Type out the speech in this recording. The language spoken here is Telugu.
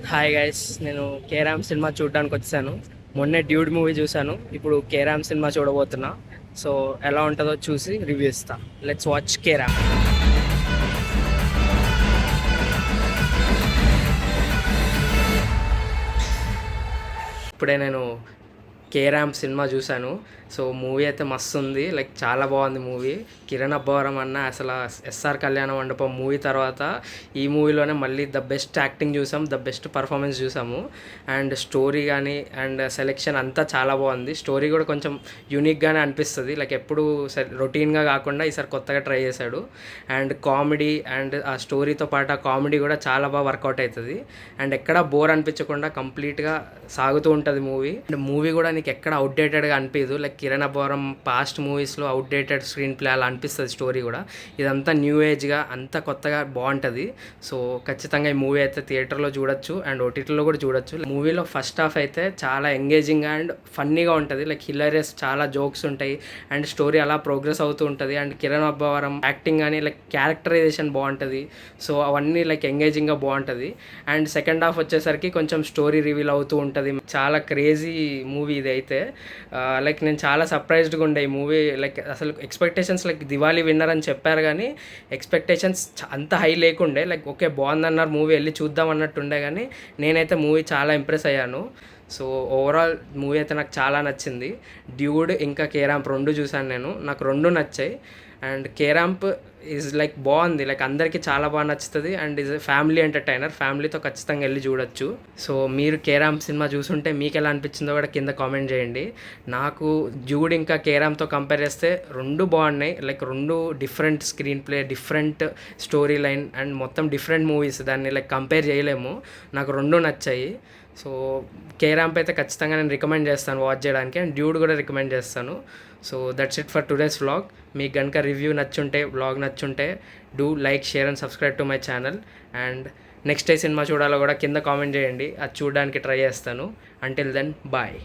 హాయ్ గైస్, నేను కేరామ్ సినిమా చూడడానికి వచ్చాను. మొన్నే డ్యూడ్ మూవీ చూశాను, ఇప్పుడు కేరామ్ సినిమా చూడబోతున్నా. సో ఎలా ఉంటుందో చూసి రివ్యూ ఇస్తా. Let's watch carrom. ఇప్పుడే నేను కేరామ్ సినిమా చూశాను. సో మూవీ అయితే మస్తు ఉంది, లైక్ చాలా బాగుంది మూవీ. కిరణ్ అబ్బవరం అన్న అసలు ఎస్ఆర్ కళ్యాణ మండపం మూవీ తర్వాత ఈ మూవీలోనే మళ్ళీ ద బెస్ట్ యాక్టింగ్ చూసాం, ద బెస్ట్ పర్ఫార్మెన్స్ చూసాము. అండ్ స్టోరీ కానీ అండ్ సెలెక్షన్ అంతా చాలా బాగుంది. స్టోరీ కూడా కొంచెం యూనిక్గానే అనిపిస్తుంది, లైక్ ఎప్పుడు రొటీన్గా కాకుండా ఈసారి కొత్తగా ట్రై చేశాడు. అండ్ కామెడీ అండ్ ఆ స్టోరీతో పాటు ఆ కామెడీ కూడా చాలా బాగా వర్కౌట్ అవుతుంది. అండ్ ఎక్కడ బోర్ అనిపించకుండా కంప్లీట్గా సాగుతూ ఉంటుంది మూవీ. అండ్ మూవీ కూడా నీకు ఎక్కడ అవుట్డేటెడ్గా అనిపించదు. లైక్ కిరణ్ అబ్బవరం పాస్ట్ మూవీస్లో అవుట్డేటెడ్ స్క్రీన్ ప్లే అలా అనిపిస్తుంది స్టోరీ కూడా. ఇదంతా న్యూ ఏజ్గా అంతా కొత్తగా బాగుంటుంది. సో ఖచ్చితంగా ఈ మూవీ అయితే థియేటర్లో చూడొచ్చు అండ్ ఓటీటీలో కూడా చూడొచ్చు. మూవీలో ఫస్ట్ హాఫ్ అయితే చాలా ఎంగేజింగ్ అండ్ ఫన్నీగా ఉంటుంది, లైక్ హిలరియస్, చాలా జోక్స్ ఉంటాయి అండ్ స్టోరీ అలా ప్రోగ్రెస్ అవుతూ ఉంటుంది. అండ్ కిరణ్ అబ్బవరం యాక్టింగ్ కానీ లైక్ క్యారెక్టరైజేషన్ బాగుంటుంది. సో అవన్నీ లైక్ ఎంగేజింగ్గా బాగుంటుంది. అండ్ సెకండ్ హాఫ్ వచ్చేసరికి కొంచెం స్టోరీ రివీల్ అవుతూ ఉంటుంది. చాలా క్రేజీ మూవీ ఇది అయితే. లైక్ నేను చాలా సర్ప్రైజ్డ్గా ఉండే ఈ మూవీ. లైక్ అసలు ఎక్స్పెక్టేషన్స్ లైక్ దివాళీ విన్నర్ అని చెప్పారు కానీ ఎక్స్పెక్టేషన్స్ అంత హై లేకుండే. లైక్ ఓకే బాగుందన్నారు, మూవీ వెళ్ళి చూద్దాం అన్నట్టు ఉండే, కానీ నేనైతే మూవీ చాలా ఇంప్రెస్ అయ్యాను. సో ఓవరాల్ మూవీ అయితే నాకు చాలా నచ్చింది. డ్యూడ్ ఇంకా కేరాంప్ రెండు చూశాను నేను, నాకు రెండు నచ్చాయి. అండ్ కేరాంప్ ఈజ్ లైక్ బాగుంది, లైక్ అందరికీ చాలా బాగా నచ్చుతుంది అండ్ ఈజ్ ఫ్యామిలీ ఎంటర్టైనర్, ఫ్యామిలీతో ఖచ్చితంగా వెళ్ళి చూడొచ్చు. సో మీరు కేరాంప్ సినిమా చూసుంటే మీకు ఎలా అనిపించిందో కూడా కింద కామెంట్ చేయండి. నాకు డ్యూడ్ ఇంకా కేరాంప్తో కంపేర్ చేస్తే రెండు బాగున్నాయి, లైక్ రెండు different screen play, different story line and మొత్తం డిఫరెంట్ మూవీస్, దాన్ని లైక్ కంపేర్ చేయలేము. నాకు రెండు నచ్చాయి. సో కేరాంప్ అయితే ఖచ్చితంగా నేను రికమెండ్ చేస్తాను వాచ్ చేయడానికి, అండ్ డ్యూడ్ కూడా రికమెండ్ చేస్తాను. So that's it for today's vlog. మీకు కనుక రివ్యూ నచ్చుంటే, వ్లాగ్ నచ్చుంటే do like, share and subscribe to my channel. And next ఏ సినిమా చూడాలో కూడా కింద కామెంట్ చేయండి, అది చూడడానికి ట్రై చేస్తాను. Until then bye.